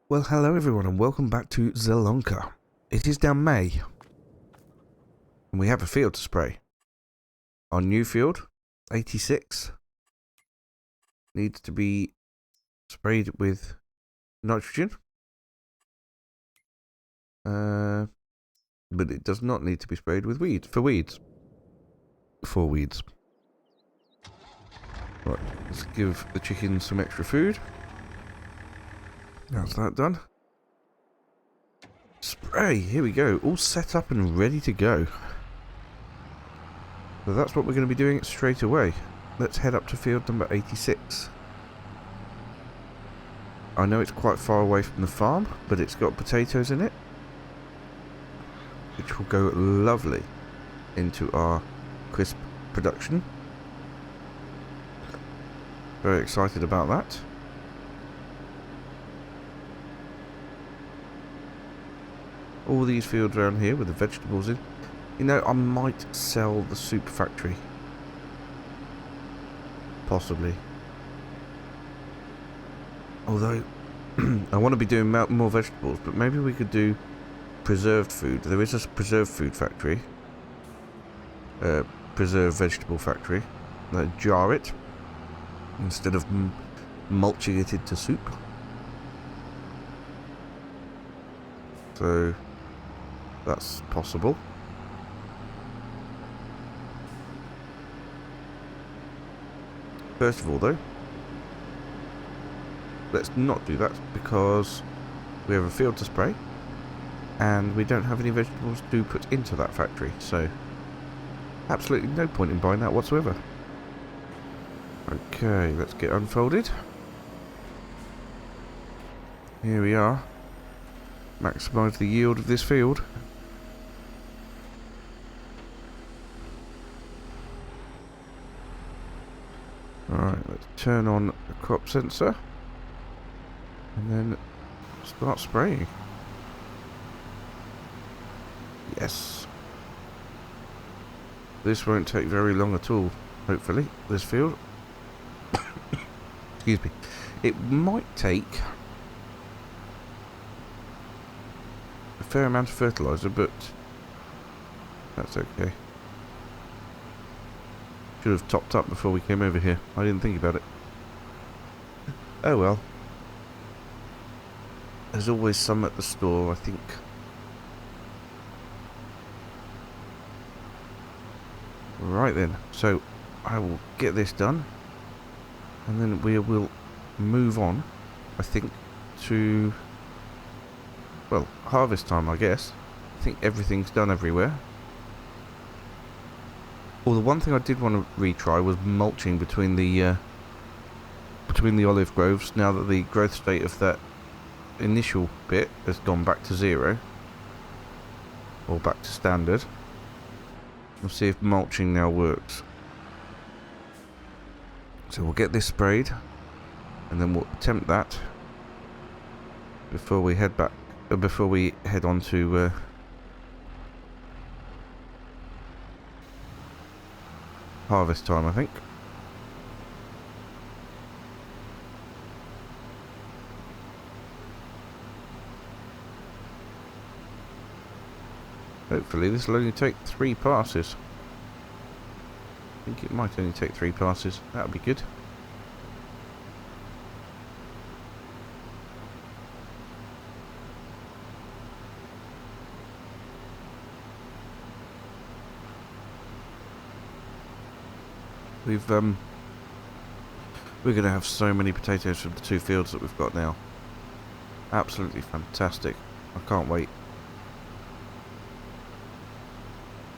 Well, hello everyone and welcome back to Zielonka. It is now May, and we have a field to spray. Our new field, 86, needs to be sprayed with nitrogen. But it does not need to be sprayed with weeds, for weeds. Right, let's give the chickens some extra food. How's that done? Spray, here we go, all set up and ready to go. So that's what we're going to be doing straight away. Let's head up to field number 86. I know it's quite far away from the farm, but it's got potatoes in it, which will go lovely into our crisp production. Very excited about that. All these fields around here with the vegetables in. You know, I might sell the soup factory. Possibly. Although, I want to be doing more vegetables, but maybe we could do preserved food. There is a preserved food factory. Preserved vegetable factory. Jar it instead of mulching it into soup. So, that's possible. First of all, though, let's not do that because we have a field to spray and we don't have any vegetables to put into that factory, so absolutely no point in buying that whatsoever. Okay, let's get unfolded. Here we are. Maximise the yield of this field. Alright, let's turn on the crop sensor and then start spraying. Yes. This won't take very long at all, hopefully, this field. Excuse me. It might take a fair amount of fertiliser, but that's okay. Should have topped up before we came over here. I didn't think about it. Oh well. There's always some at the store, I think. Right then, so I will get this done and then we will move on, I think, to, well, harvest time, I guess. I think everything's done everywhere. Well, the one thing I did want to retry was mulching between the olive groves, now that the growth state of that initial bit has gone back to 0, or back to standard. We'll see if mulching now works. So we'll get this sprayed, and then we'll attempt that before we head back, before we head on to harvest time, I think. Hopefully this will only take 3 passes. I think it might only take 3 passes. That would be good. We're going to have so many potatoes from the 2 fields that we've got now. Absolutely fantastic. I can't wait.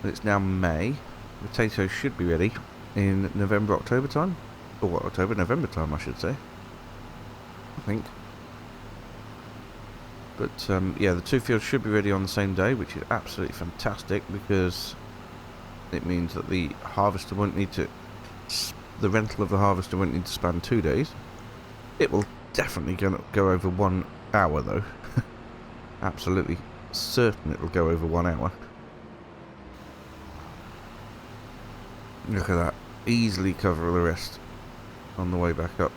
It's now May. Potatoes should be ready in November, October time. Or what, October, November time, I should say. I think. But, yeah, the 2 fields should be ready on the same day, which is absolutely fantastic because it means that the harvester won't need to... The rental of the harvester won't need to span 2 days. It will definitely go over 1 hour, though. Absolutely certain it will go over 1 hour. Look at that. Easily cover the rest on the way back up.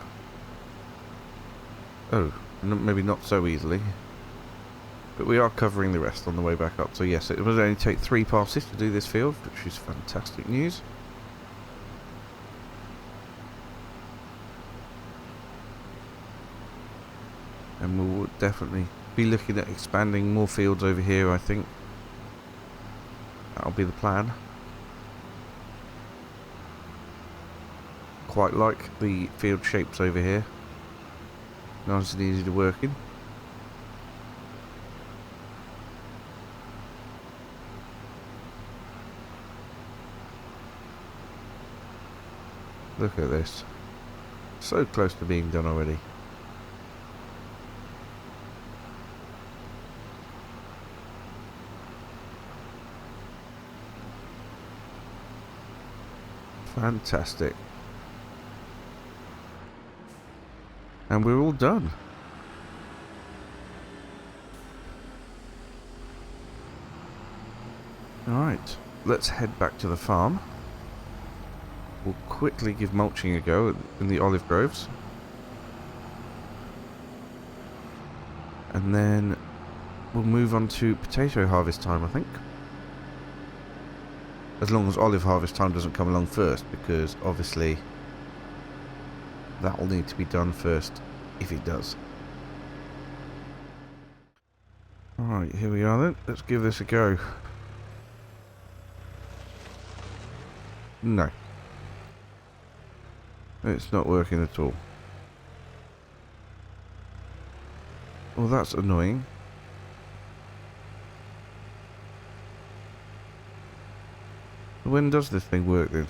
Oh, Maybe not so easily. But we are covering the rest on the way back up. So yes, it would only take 3 passes to do this field, which is fantastic news. And we'll definitely be looking at expanding more fields over here, I think. That'll be the plan. Quite like the field shapes over here. Nice and easy to work in. Look at this. So close to being done already. Fantastic. And we're all done. Alright, let's head back to the farm. We'll quickly give mulching a go in the olive groves. And then we'll move on to potato harvest time, I think. As long as olive harvest time doesn't come along first, because obviously that will need to be done first if it does. Alright, here we are then. Let's give this a go. No. It's not working at all. Well, that's annoying. When does this thing work then?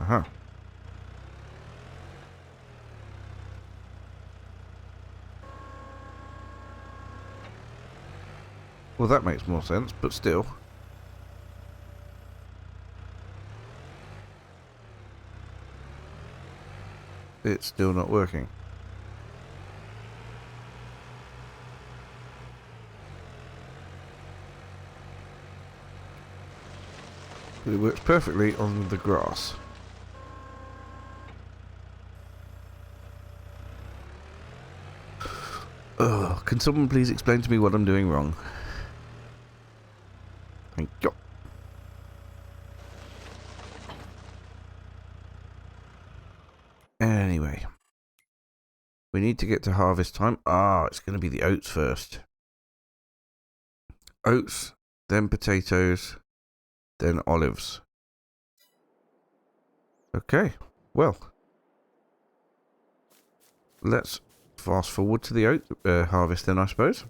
Aha. Well, that makes more sense, but still. It's still not working. It works perfectly on the grass. Ugh, can someone please explain to me what I'm doing wrong? Thank you. Anyway. We need to get to harvest time. Ah, it's going to be the oats first. Oats, then potatoes, then olives. Okay, well. Let's fast forward to the oat harvest then, I suppose.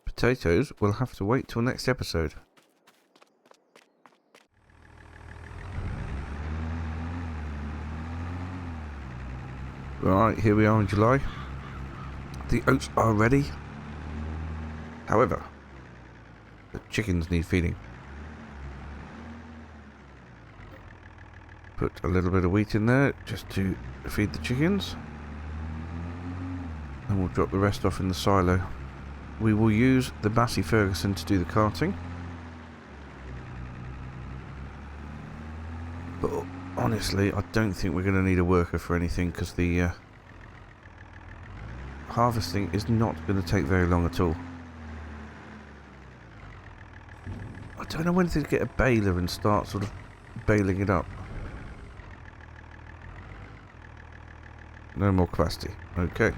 Potatoes will have to wait till next episode. Right, here we are in July. The oats are ready. However, the chickens need feeding. Put a little bit of wheat in there just to feed the chickens. And we'll drop the rest off in the silo. We will use the Massey Ferguson to do the carting. But honestly, I don't think we're going to need a worker for anything, because the harvesting is not going to take very long at all. I don't know when to get a baler and start sort of baling it up. No more capacity. Okay.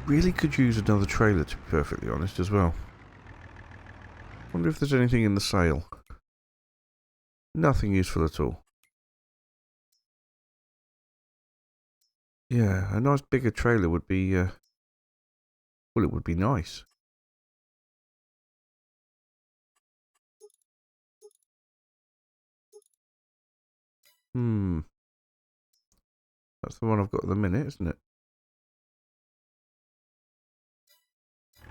Really could use another trailer, to be perfectly honest, as well. Wonder if there's anything in the sale. Nothing useful at all. Yeah, a nice bigger trailer would be, well, it would be nice. That's the one I've got at the minute, isn't it?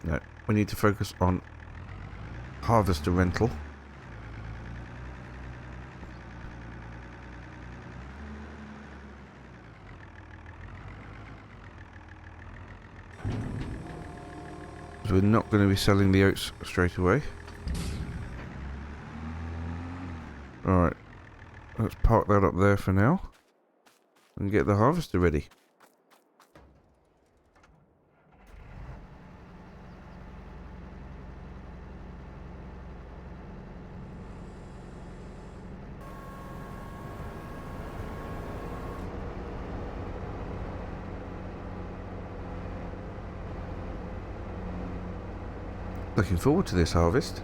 No, we need to focus on harvester rental. So we're not going to be selling the oats straight away. Alright, let's park that up there for now and get the harvester ready. Looking forward to this harvest.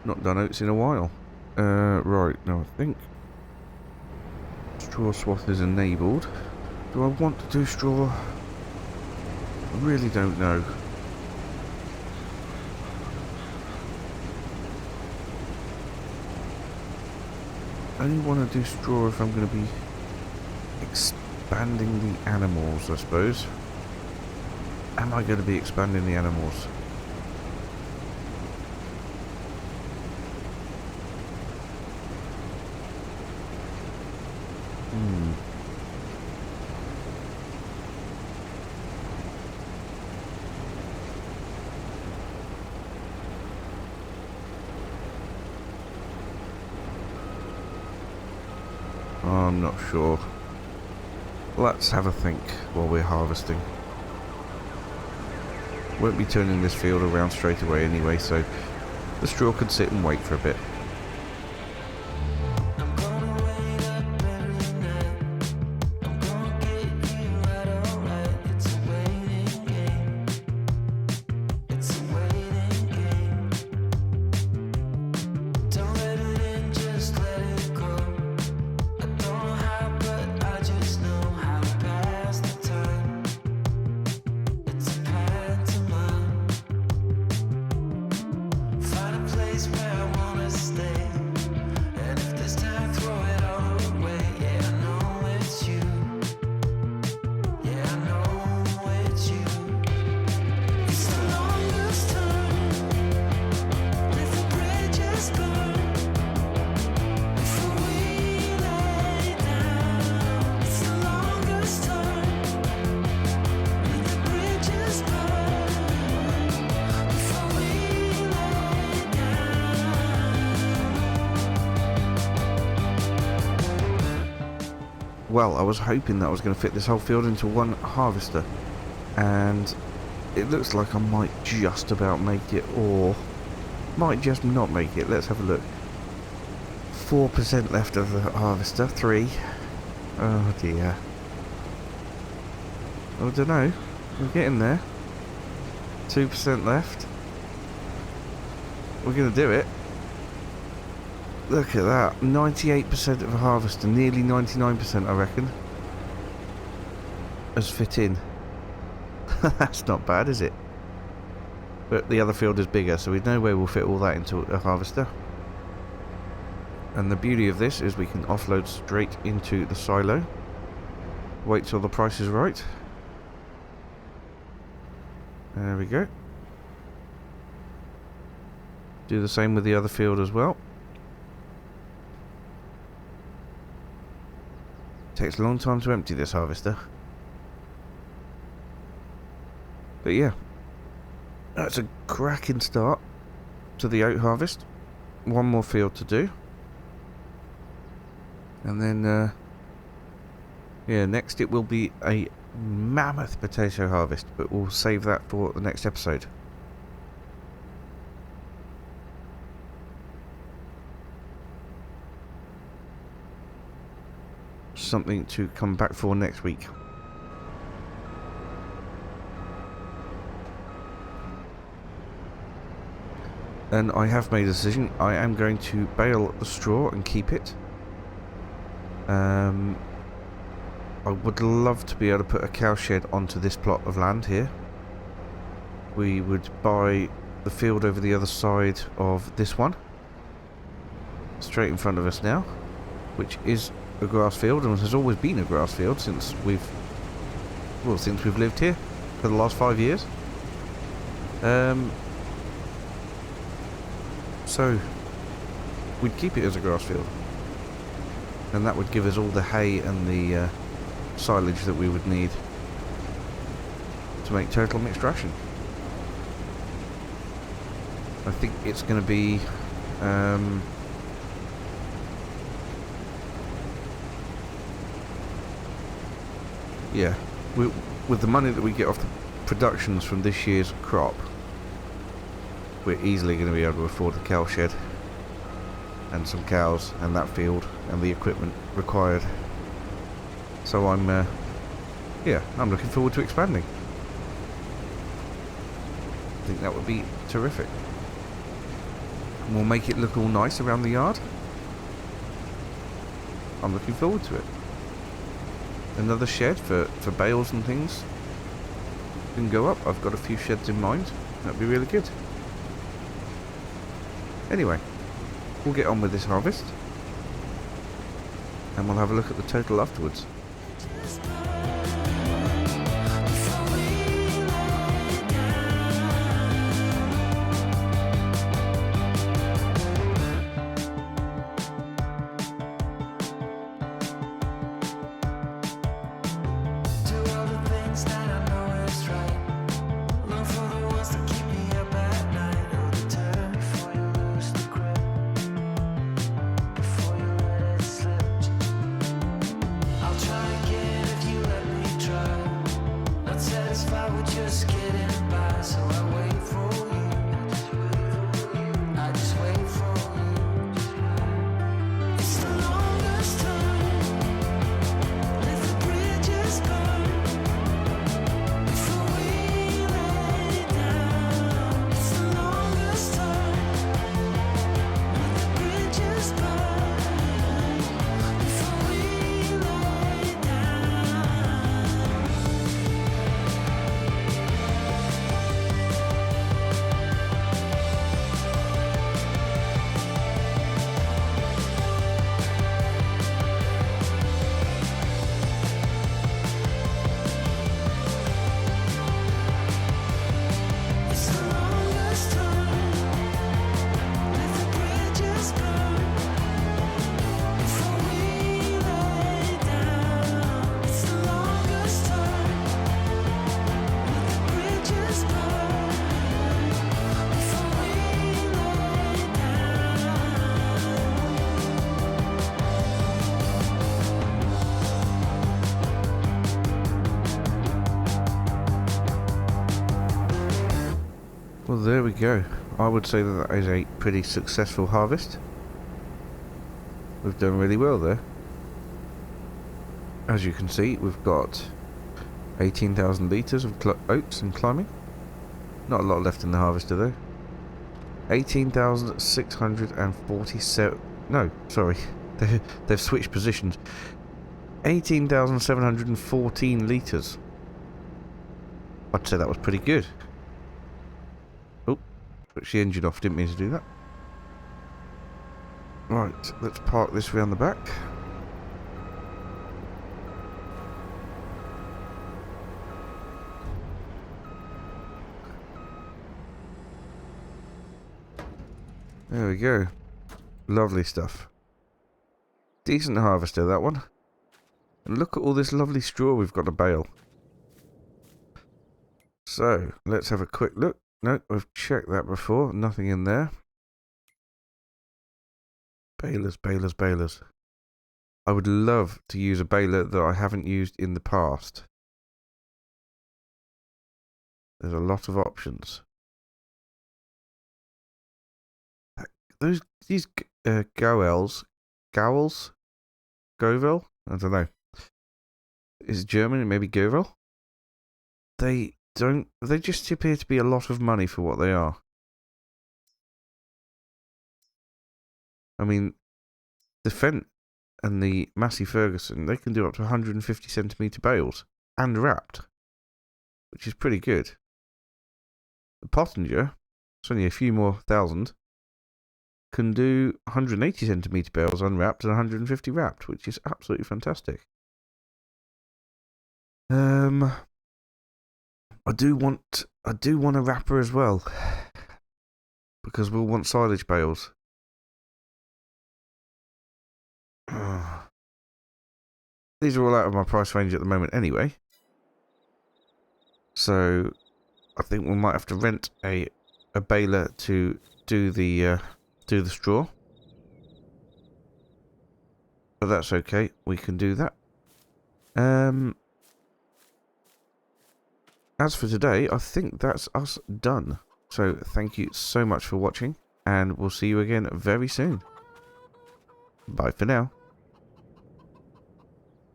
Not done oats in a while. Right, now I think straw swath is enabled. Do I want to do straw? I really don't know. I only want to do straw if I'm going to be expanding the animals, I suppose. Am I going to be expanding the animals? I'm not sure. Let's have a think while we're harvesting. Won't be turning this field around straight away anyway, so the straw can sit and wait for a bit. Well, I was hoping that I was going to fit this whole field into one harvester, and it looks like I might just about make it, or might just not make it. Let's have a look. 4% left of the harvester, 3. Oh dear. I don't know, we're getting there. 2% left. We're going to do it. Look at that, 98% of a harvester, nearly 99% I reckon, has fit in. That's not bad, is it? But the other field is bigger, so we know where we'll fit all that into a harvester. And the beauty of this is we can offload straight into the silo. Wait till the price is right. There we go. Do the same with the other field as well. Takes a long time to empty this harvester. But yeah, that's a cracking start to the oat harvest. One more field to do. And then, yeah, next it will be a mammoth potato harvest, but we'll save that for the next episode. Something to come back for next week. And I have made a decision. I am going to bale the straw and keep it. I would love to be able to put a cowshed onto this plot of land here. We would buy the field over the other side of this one, straight in front of us now, which is a grass field and has always been a grass field since we've lived here for the last 5 years. So we'd keep it as a grass field, and that would give us all the hay and the silage that we would need to make turtle mixed ration. I think it's going to be yeah, with the money that we get off the productions from this year's crop, we're easily going to be able to afford the cow shed and some cows and that field and the equipment required. So I'm looking forward to expanding. I think that would be terrific. And we'll make it look all nice around the yard. I'm looking forward to it. Another shed for bales and things can go up. I've got a few sheds in mind. That'd be really good. Anyway, we'll get on with this harvest and we'll have a look at the total afterwards. Well, there we go. I would say that is a pretty successful harvest. We've done really well there. As you can see, we've got 18,000 litres of oats and climbing. Not a lot left in the harvester though. 18,647... No, sorry. They've switched positions. 18,714 litres. I'd say that was pretty good. Oh, switched the engine off. Didn't mean to do that. Right, let's park this round the back. There we go. Lovely stuff. Decent harvester, that one. And look at all this lovely straw we've got to bale. So, let's have a quick look. No, we've checked that before. Nothing in there. Balers, balers, balers. I would love to use a baler that I haven't used in the past. There's a lot of options. These Goels, Govel? I don't know. Is it German? Maybe Govel? They just appear to be a lot of money for what they are. I mean, the Fent and the Massey Ferguson, they can do up to 150 centimetre bales and wrapped, which is pretty good. The Pottinger, it's only a few more thousand, can do 180 centimetre bales unwrapped and 150 wrapped, which is absolutely fantastic. I do want a wrapper as well, because we'll want silage bales. These are all out of my price range at the moment anyway, so I think we might have to rent a baler to do the straw. But that's okay. We can do that. As for today, I think that's us done. So thank you so much for watching, and we'll see you again very soon. Bye for now.